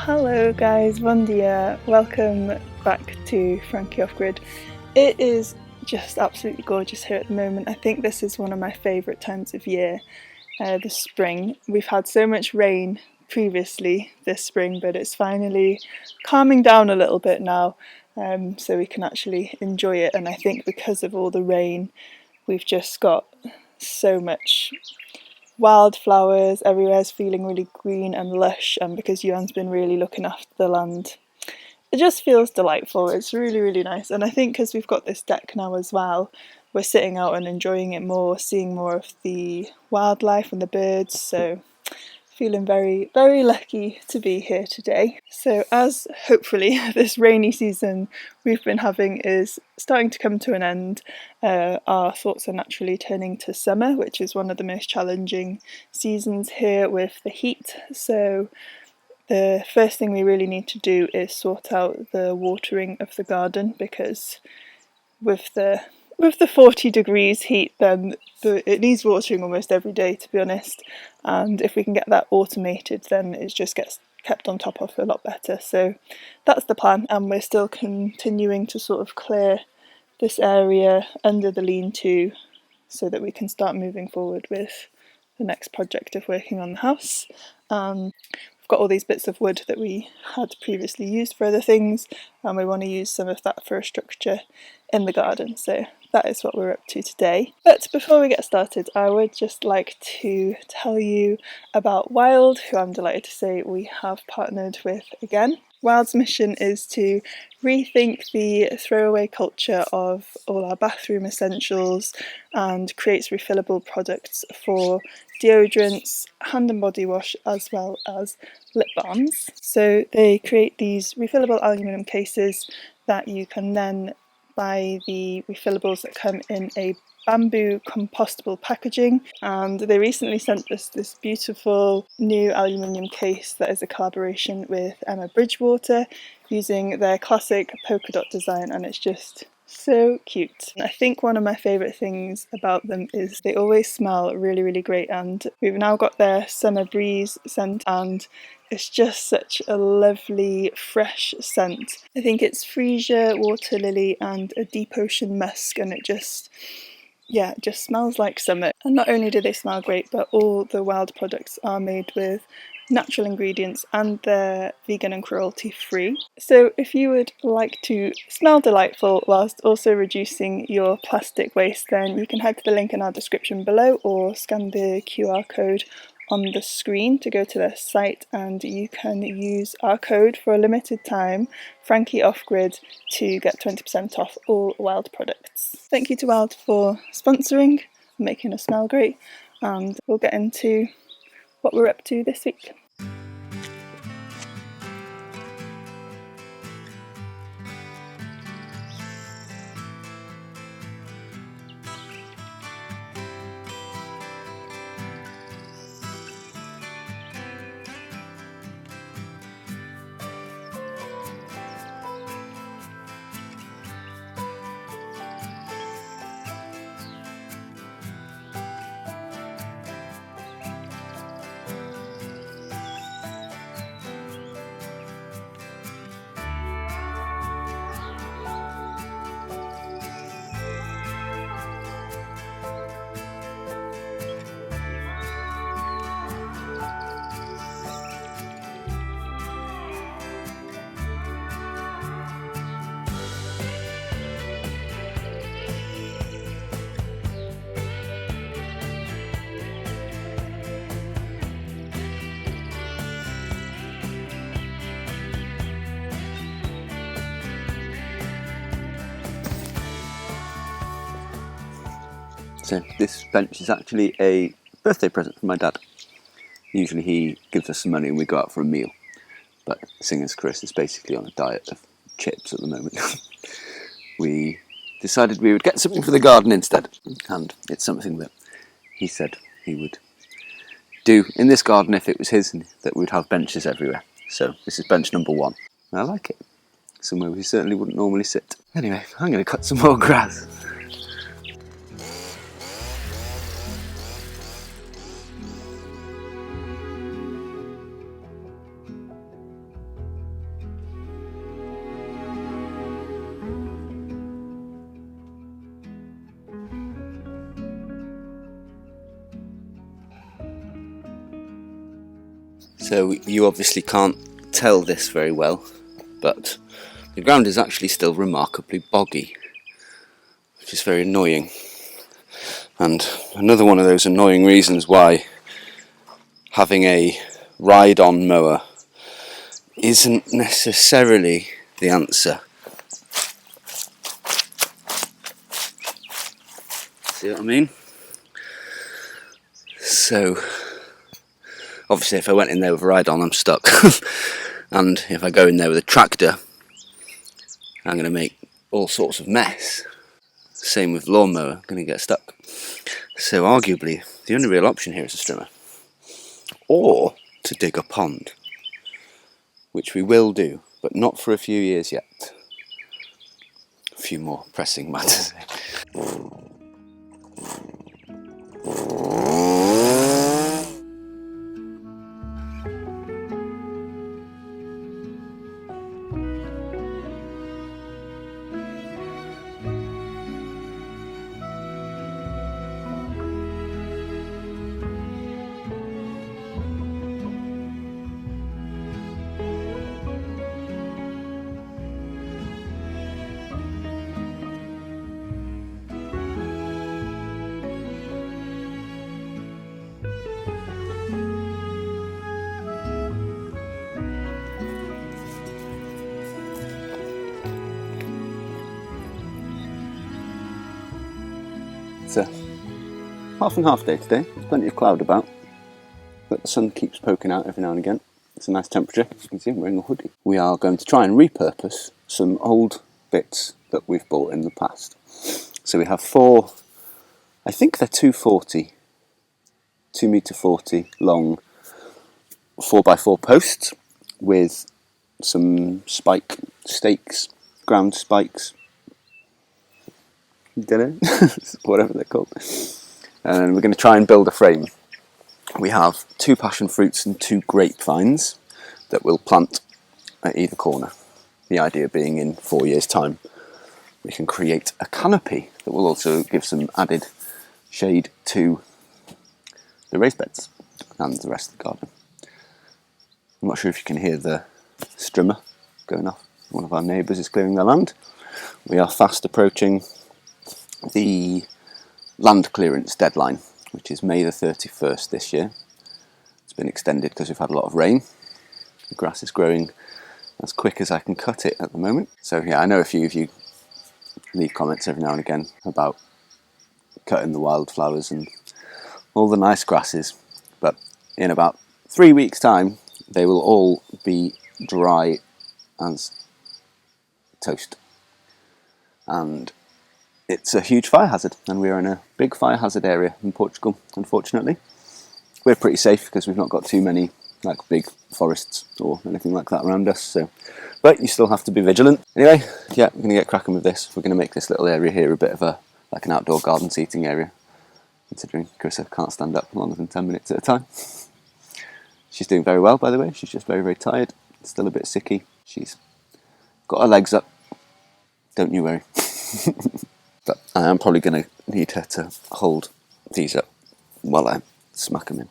Hello guys, bon dia. Welcome back to Frankie Off Grid. It is just absolutely gorgeous here at the moment. I think this is one of my favourite times of year, the spring. We've had so much rain previously this spring, but it's finally calming down a little bit now, so we can actually enjoy it. And I think because of all the rain, we've just got so much wildflowers, everywhere's feeling really green and lush, and because Iwan's been really looking after the land, it just feels delightful. It's really, really nice. And I think because we've got this deck now as well, we're sitting out and enjoying it more, seeing more of the wildlife and the birds, so feeling very, very lucky to be here today. So as hopefully this rainy season we've been having is starting to come to an end, our thoughts are naturally turning to summer, which is one of the most challenging seasons here with the heat. So the first thing we really need to do is sort out the watering of the garden, because with the 40 degrees heat, then it needs watering almost every day, to be honest, and if we can get that automated, then it just gets kept on top of a lot better. So that's the plan, and we're still continuing to sort of clear this area under the lean-to so that we can start moving forward with the next project of working on the house. We've got all these bits of wood that we had previously used for other things, and we want to use some of that for a structure in the garden, so that is what we're up to today. But before we get started, I would just like to tell you about Wild, who I'm delighted to say we have partnered with again. Wild's mission is to rethink the throwaway culture of all our bathroom essentials and creates refillable products for deodorants, hand and body wash, as well as lip balms. So they create these refillable aluminium cases that you can then buy the refillables that come in a bamboo compostable packaging, and they recently sent us this beautiful new aluminium case that is a collaboration with Emma Bridgewater using their classic polka dot design, and it's just so cute. I think one of my favourite things about them is they always smell really, really great, and we've now got their Summer Breeze scent, and it's just such a lovely fresh scent. I think it's freesia, water lily and a deep ocean musk, and it just smells like summer. And not only do they smell great, but all the Wild products are made with natural ingredients and they're vegan and cruelty free. So if you would like to smell delightful whilst also reducing your plastic waste, then you can head to the link in our description below or scan the QR code on the screen to go to their site, and you can use our code for a limited time, Frankie Off Grid, to get 20% off all Wild products. Thank you to Wild for sponsoring, making us smell great, and we'll get into what we're up to this week. So this bench is actually a birthday present from my dad. Usually he gives us some money and we go out for a meal, but seeing as Chris is basically on a diet of chips at the moment, we decided we would get something for the garden instead, and it's something that he said he would do in this garden if it was his, and that we'd have benches everywhere. So this is bench number 1. I like it. Somewhere we certainly wouldn't normally sit. Anyway, I'm going to cut some more grass. So you obviously can't tell this very well, but the ground is actually still remarkably boggy, which is very annoying. And another one of those annoying reasons why having a ride-on mower isn't necessarily the answer. See what I mean? So, obviously if I went in there with a ride-on, I'm stuck. And if I go in there with a tractor, I'm going to make all sorts of mess. Same with lawnmower, I'm going to get stuck. So arguably, the only real option here is a strimmer. Or to dig a pond, which we will do, but not for a few years yet. A few more pressing matters. It's a half and half day today. There's plenty of cloud about, but the sun keeps poking out every now and again. It's a nice temperature. As you can see, I'm wearing a hoodie. We are going to try and repurpose some old bits that we've bought in the past. So we have four, I think they're 240, 2m40 long 4x4 posts with some spike stakes, ground spikes, don't know, whatever they're called. And we're going to try and build a frame. We have 2 passion fruits and 2 grapevines that we'll plant at either corner. The idea being in 4 years' time we can create a canopy that will also give some added shade to the raised beds and the rest of the garden. I'm not sure if you can hear the strimmer going off. One of our neighbours is clearing their land. We are fast approaching the land clearance deadline, which is May the 31st this year. It's been extended because we've had a lot of rain. The grass is growing as quick as I can cut it at the moment. So yeah, I know a few of you leave comments every now and again about cutting the wildflowers and all the nice grasses, but in about 3 weeks' time they will all be dry as toast. And it's a huge fire hazard, and we're in a big fire hazard area in Portugal, unfortunately. We're pretty safe because we've not got too many like big forests or anything like that around us, so but you still have to be vigilant. Anyway, yeah, we're going to get cracking with this. We're going to make this little area here a bit of a like an outdoor garden seating area, considering Carissa can't stand up longer than 10 minutes at a time. She's doing very well, by the way. She's just very, very tired, still a bit sicky. She's got her legs up, don't you worry. But I am probably going to need her to hold these up while I smack them in.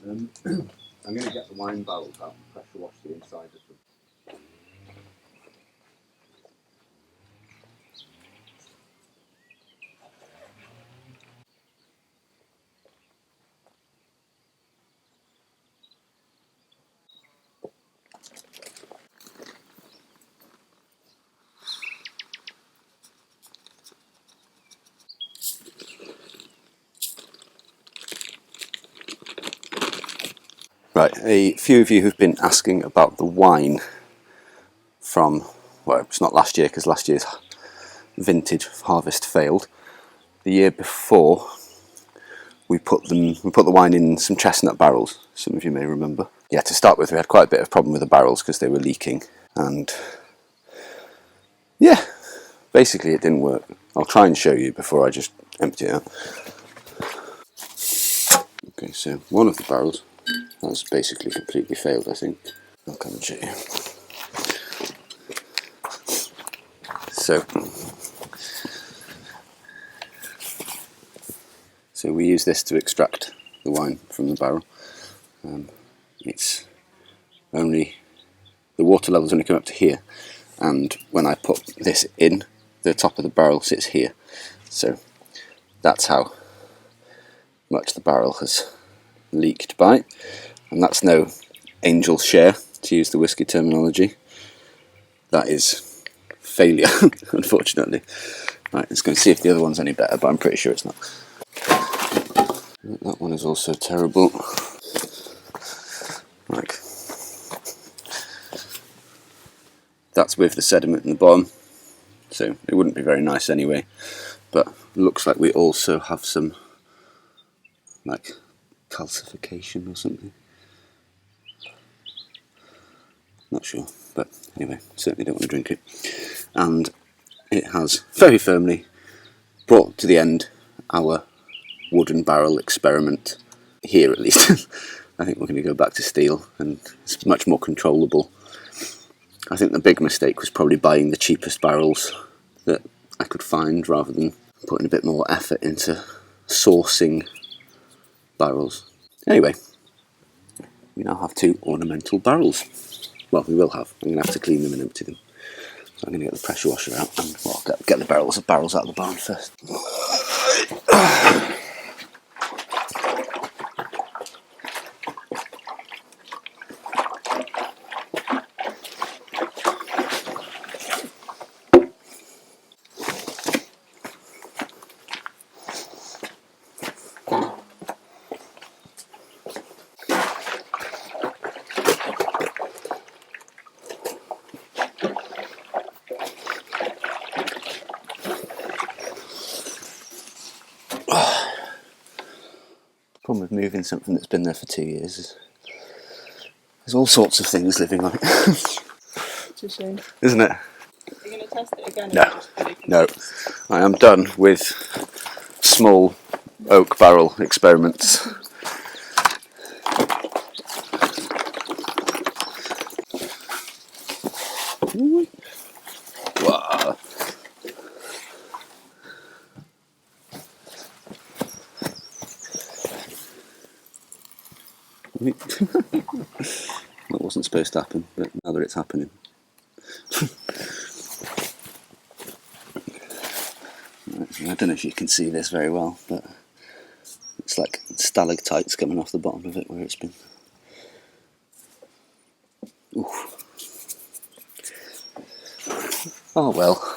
I'm going to get the wine barrels out and pressure wash the inside of them. Right, a few of you have been asking about the wine from, well, it's not last year because last year's vintage harvest failed. The year before, we put the wine in some chestnut barrels, some of you may remember. Yeah, to start with, we had quite a bit of problem with the barrels because they were leaking, and yeah, basically it didn't work. I'll try and show you before I just empty it out. Okay, so one of the barrels has basically completely failed, I think. I'll come and show you. So we use this to extract the wine from the barrel. It's only, the water levels only come up to here, and when I put this in, the top of the barrel sits here. So that's how much the barrel has leaked by, and that's no angel's share, to use the whiskey terminology. That is failure, unfortunately. Right, let's go and see if the other one's any better, but I'm pretty sure it's not. That one is also terrible. Like, that's with the sediment in the bottom, so it wouldn't be very nice anyway. But looks like we also have some like calcification or something. Not sure, but anyway, certainly don't want to drink it. And it has very firmly brought to the end our wooden barrel experiment, here at least. I think we're going to go back to steel, and it's much more controllable. I think the big mistake was probably buying the cheapest barrels that I could find, rather than putting a bit more effort into sourcing barrels. Anyway, we now have 2 ornamental barrels. Well, we will have. I'm going to have to clean them and empty them. So I'm going to get the pressure washer out and, well, get the barrels out of the barn first. The problem with moving something that's been there for 2 years is there's all sorts of things living on it. It's a shame. Isn't it? Are you going to test it again? No. I am done with small oak barrel experiments. Wow. That wasn't supposed to happen, but now that it's happening. I don't know if you can see this very well, but it's like stalactites coming off the bottom of it where it's been. Oof. Oh well.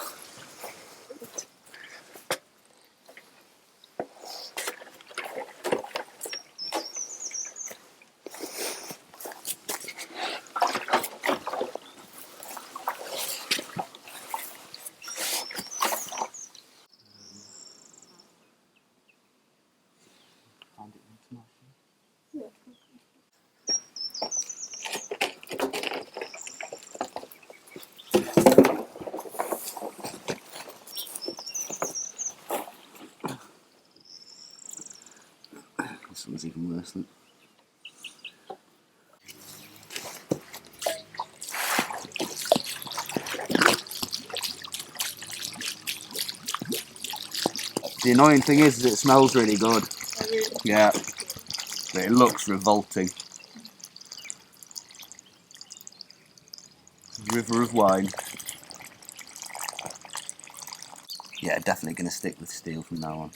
This one's even worse than. The annoying thing is it smells really good. Oh, really? Yeah, but it looks revolting. River of wine. Yeah, definitely going to stick with steel from now on.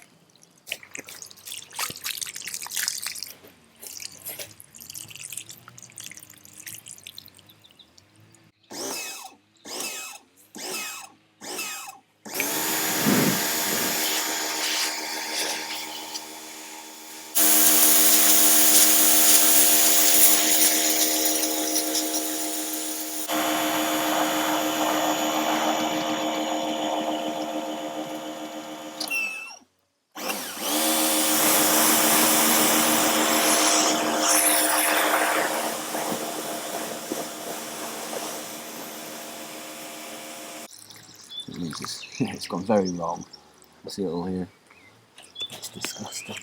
It means it's gone very wrong. You see it all here. It's disgusting.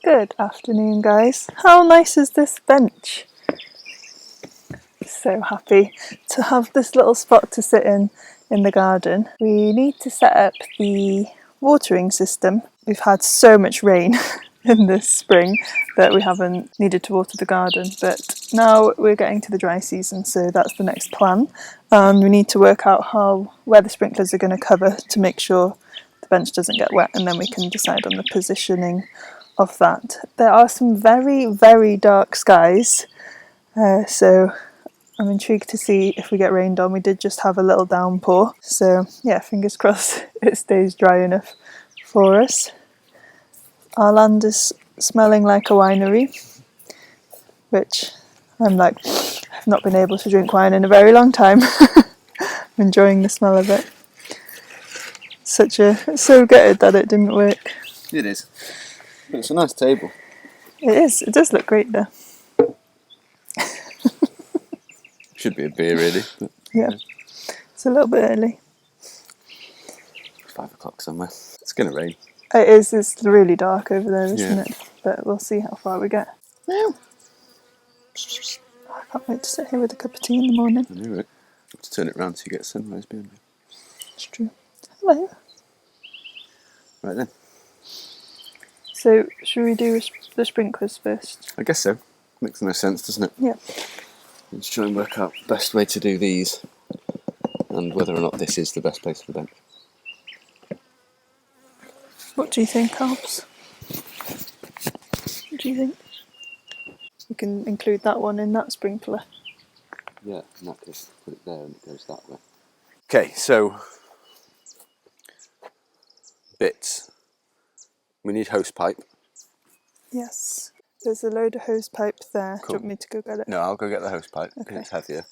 Good afternoon, guys. How nice is this bench? So happy to have this little spot to sit in the garden. We need to set up the watering system. We've had so much rain in this spring that we haven't needed to water the garden, but now we're getting to the dry season, so that's the next plan. And we need to work out where the sprinklers are going to cover to make sure the bench doesn't get wet, and then we can decide on the positioning of that. There are some very, very dark skies, so I'm intrigued to see if we get rained on. We did just have a little downpour, so yeah, fingers crossed it stays dry enough for us. Our land is smelling like a winery, which I'm like, I've not been able to drink wine in a very long time. I'm enjoying the smell of it. So gutted that it didn't work. It is. But it's a nice table. It is. It does look great though. Should be a beer really. But, yeah. It's a little bit early. 5 o'clock somewhere. It's going to rain. It is. It's really dark over there, isn't it? But we'll see how far we get. Now. I can't wait to sit here with a cup of tea in the morning. I knew it. Have to turn it round so you get sunrise behind me. It's true. Hello. Right then. So, should we do the sprinklers first? I guess so. Makes the most sense, doesn't it? Yeah. Let's try and work out the best way to do these and whether or not this is the best place for the bench. What do you think, Albs? What do you think? We can include that one in that sprinkler. Yeah, in that case, put it there and it goes that way. Okay, so bits. We need hose pipe. Yes. There's a load of hose pipe there. Cool. Do you want me to go get it? No, I'll go get the hose pipe. Okay. It's heavier.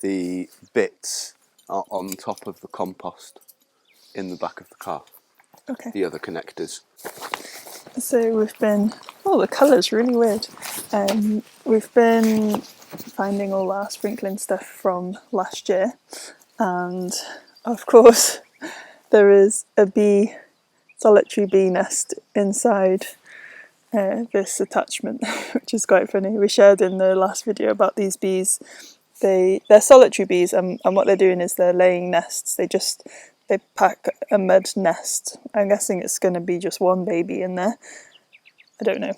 The bits are on top of the compost in the back of the car. Okay. The other connectors. So we've been... Oh, the colour's really weird. We've been finding all our sprinkling stuff from last year. And, of course, there is a solitary bee nest inside this attachment, which is quite funny. We shared in the last video about these bees. They're solitary bees, and what they're doing is they're laying nests. They pack a mud nest. I'm guessing it's going to be just one baby in there. I don't know.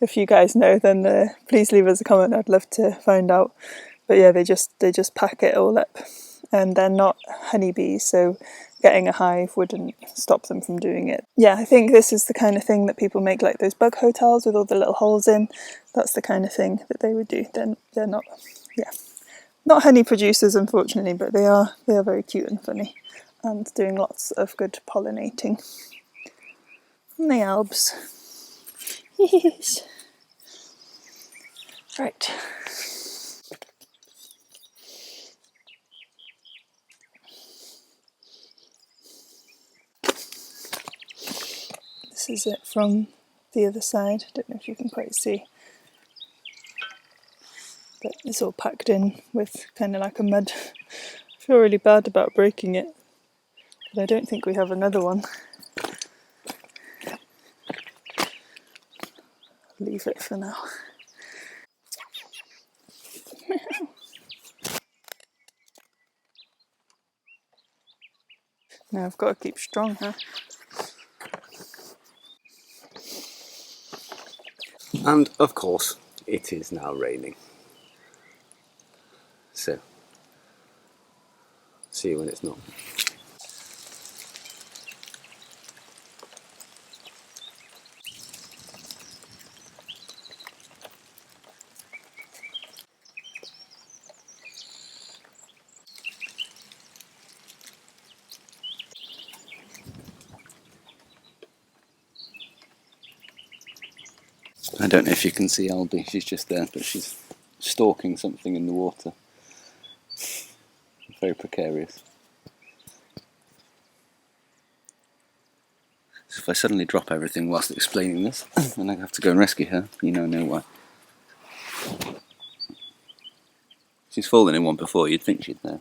If you guys know, then please leave us a comment. I'd love to find out. But yeah, they just pack it all up, and they're not honeybees, so getting a hive wouldn't stop them from doing it. Yeah, I think this is the kind of thing that people make, like those bug hotels with all the little holes in. That's the kind of thing that they would do. They're not honey producers, unfortunately, but they are very cute and funny, and doing lots of good pollinating. And the Albs. Yes. Right. This is it from the other side. I don't know if you can quite see. But it's all packed in with kind of like a mud. I feel really bad about breaking it, but I don't think we have another one. I'll leave it for now. Now I've got to keep strong, huh? And of course, it is now raining. So, see you when it's not. I don't know if you can see Albi, she's just there, but she's stalking something in the water. Very precarious. So if I suddenly drop everything whilst explaining this, then I have to go and rescue her, you know why. She's fallen in one before, you'd think she'd know.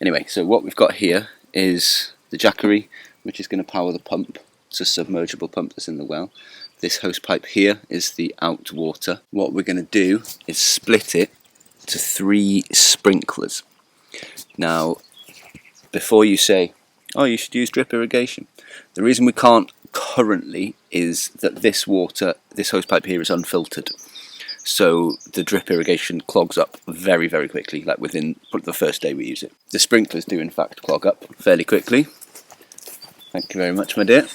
Anyway, so what we've got here is the jackery, which is going to power the pump. It's a submergible pump that's in the well. This hose pipe here is the out water. What we're going to do is split it to 3 sprinklers. Now, before you say, oh, you should use drip irrigation, the reason we can't currently is that this water, this hose pipe here, is unfiltered. So the drip irrigation clogs up very, very quickly, like within the first day we use it. The sprinklers do in fact clog up fairly quickly. Thank you very much, my dear.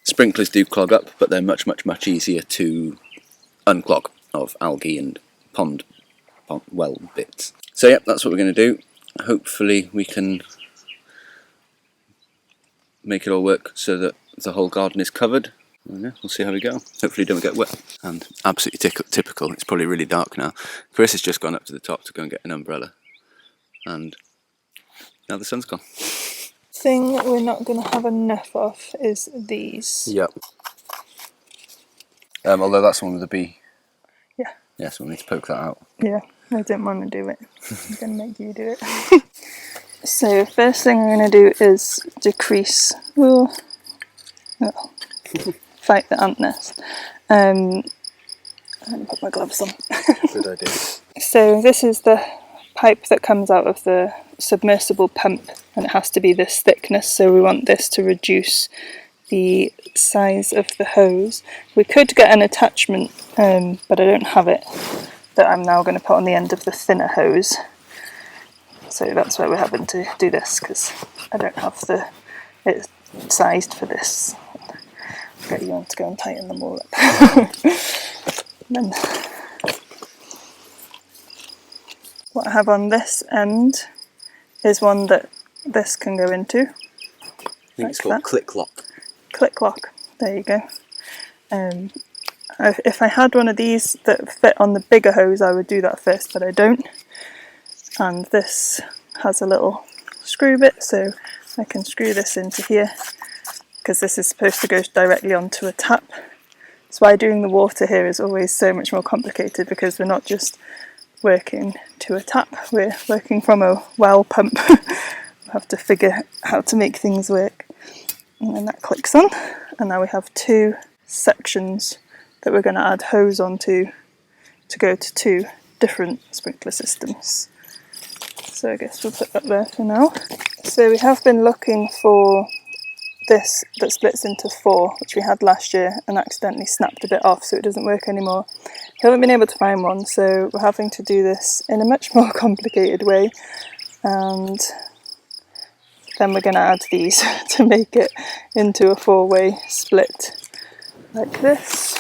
Sprinklers do clog up, but they're much, much, much easier to unclog of algae and pond well bits. So yeah, that's what we're going to do. Hopefully we can make it all work so that the whole garden is covered. Yeah, we'll see how we go. Hopefully don't get wet. And absolutely typical, it's probably really dark now. Chris has just gone up to the top to go and get an umbrella. And now the sun's gone. Thing we're not going to have enough of is these. Yep. Although that's the one with the bee. Yeah. Yeah, so we need to poke that out. Yeah, I didn't want to do it. I'm going to make you do it. So first thing I'm going to do is decrease... fight the ant nest. I'm going to put my gloves on. Good idea. So this is the pipe that comes out of the submersible pump, and it has to be this thickness, so we want this to reduce the size of the hose. We could get an attachment, but I don't have it, that I'm now going to put on the end of the thinner hose. So that's why we're having to do this, because I don't have it sized for this. Get you on to go and tighten them all up. Then what I have on this end is one that this can go into. I think it's called click lock. Click lock, there you go. If I had one of these that fit on the bigger hose, I would do that first, but I don't. And this has a little screw bit, so I can screw this into here, because this is supposed to go directly onto a tap. That's why doing the water here is always so much more complicated, because we're not just working to a tap, we're working from a well pump. We have to figure how to make things work. And then that clicks on, and now we have 2 sections that we're going to add hose onto to go to 2 different sprinkler systems. So I guess we'll put that there for now. So we have been looking for this that splits into 4, which we had last year and accidentally snapped a bit off, so it doesn't work anymore. We haven't been able to find one, so we're having to do this in a much more complicated way, and then we're going to add these to make it into a 4-way split, like this.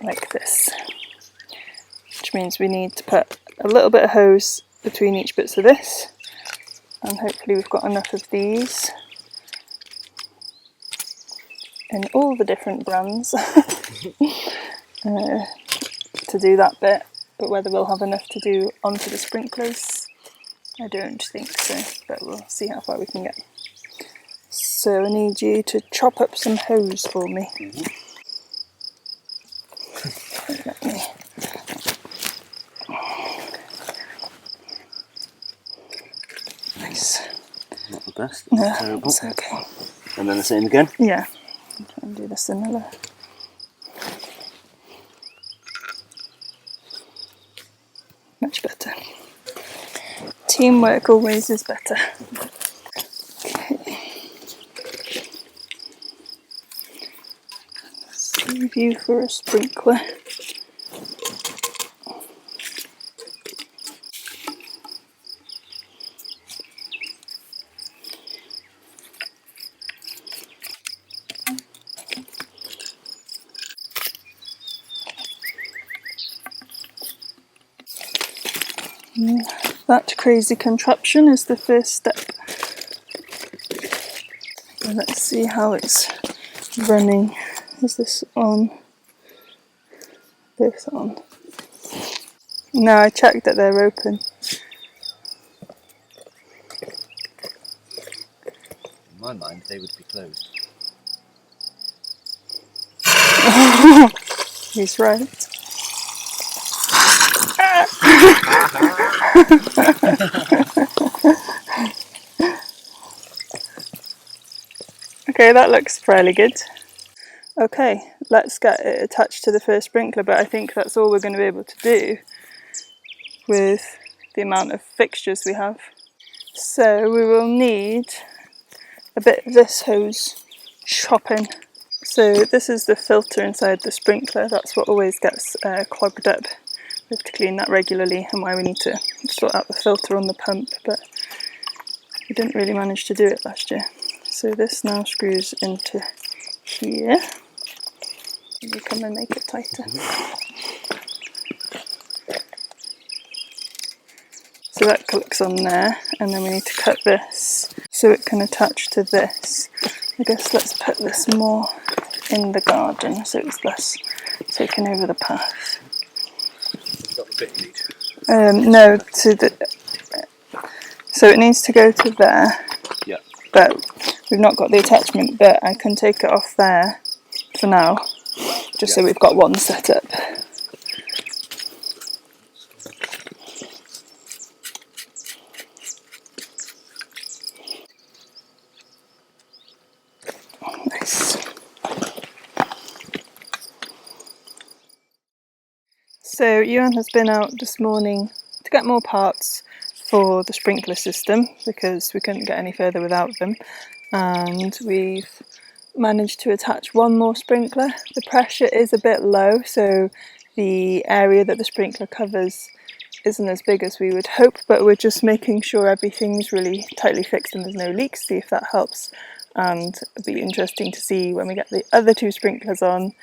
Like this, which means we need to put a little bit of hose between each bits of this, and hopefully we've got enough of these in all the different brands to do that bit, but whether we'll have enough to do onto the sprinklers, I don't think so, but we'll see how far we can get. So I need you to chop up some hose for me. Let me. Nice. Not the best. No, terrible. it's okay. And then the same again? Yeah. I'll try and do the similar. Much better. Teamwork always is better. Okay. Save you for a sprinkler. That crazy contraption is the first step. So let's see how it's running. Is this on? This on? No, I checked that they're open. In my mind, they would be closed. He's right. Okay, that looks fairly good. Okay, let's get it attached to the first sprinkler, but I think that's all we're going to be able to do with the amount of fixtures we have. So we will need a bit of this hose chopping. So this is the filter inside the sprinkler. That's what always gets clogged up. We have to clean that regularly, and why we need to sort out the filter on the pump, but we didn't really manage to do it last year. So this now screws into here. You come and make it tighter. So that clicks on there, and then we need to cut this so it can attach to this. I guess let's put this more in the garden so it's less taking over the path. Have you got the bit you need? No, so it needs to go to there. Yeah. But we've not got the attachment, but I can take it off there for now, just so we've got one set up. Nice. So Iwan has been out this morning to get more parts for the sprinkler system because we couldn't get any further without them, and we've managed to attach one more sprinkler. The pressure is a bit low, so the area that the sprinkler covers isn't as big as we would hope, but we're just making sure everything's really tightly fixed and there's no leaks, see if that helps. And it'll be interesting to see when we get the other two sprinklers on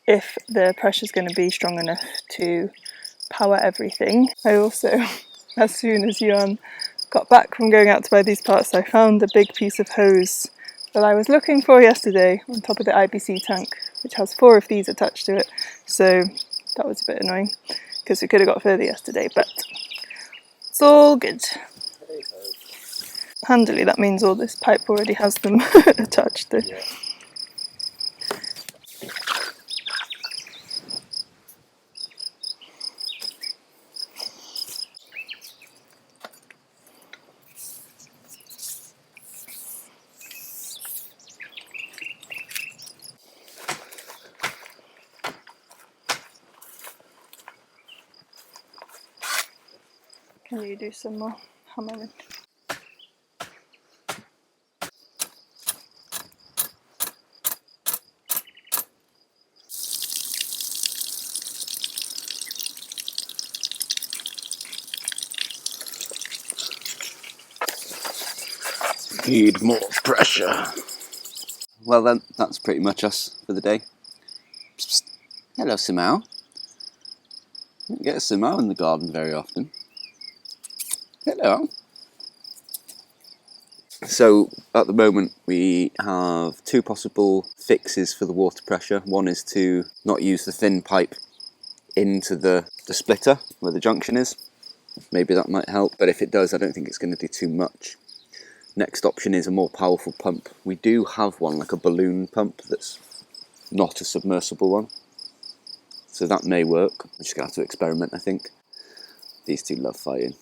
if the pressure's going to be strong enough to power everything. I also, as soon as Iwan got back from going out to buy these parts, I found a big piece of hose that I was looking for yesterday on top of the IBC tank, which has 4 of these attached to it. So that was a bit annoying because we could have got further yesterday, but it's all good. Handily, that means all this pipe already has them attached to. Yeah. Can you do some more hammering? Need more pressure. Well then, that's pretty much us for the day. Psst, psst. Hello, Simao. You don't get a Simao in the garden very often. Hello. So at the moment we have 2 possible fixes for the water pressure. One is to not use the thin pipe into the splitter where the junction is. Maybe that might help, but if it does, I don't think it's going to do too much. Next option is a more powerful pump. We do have one, like a balloon pump, that's not a submersible one. So that may work. We're just going to have to experiment, I think. These two love fighting.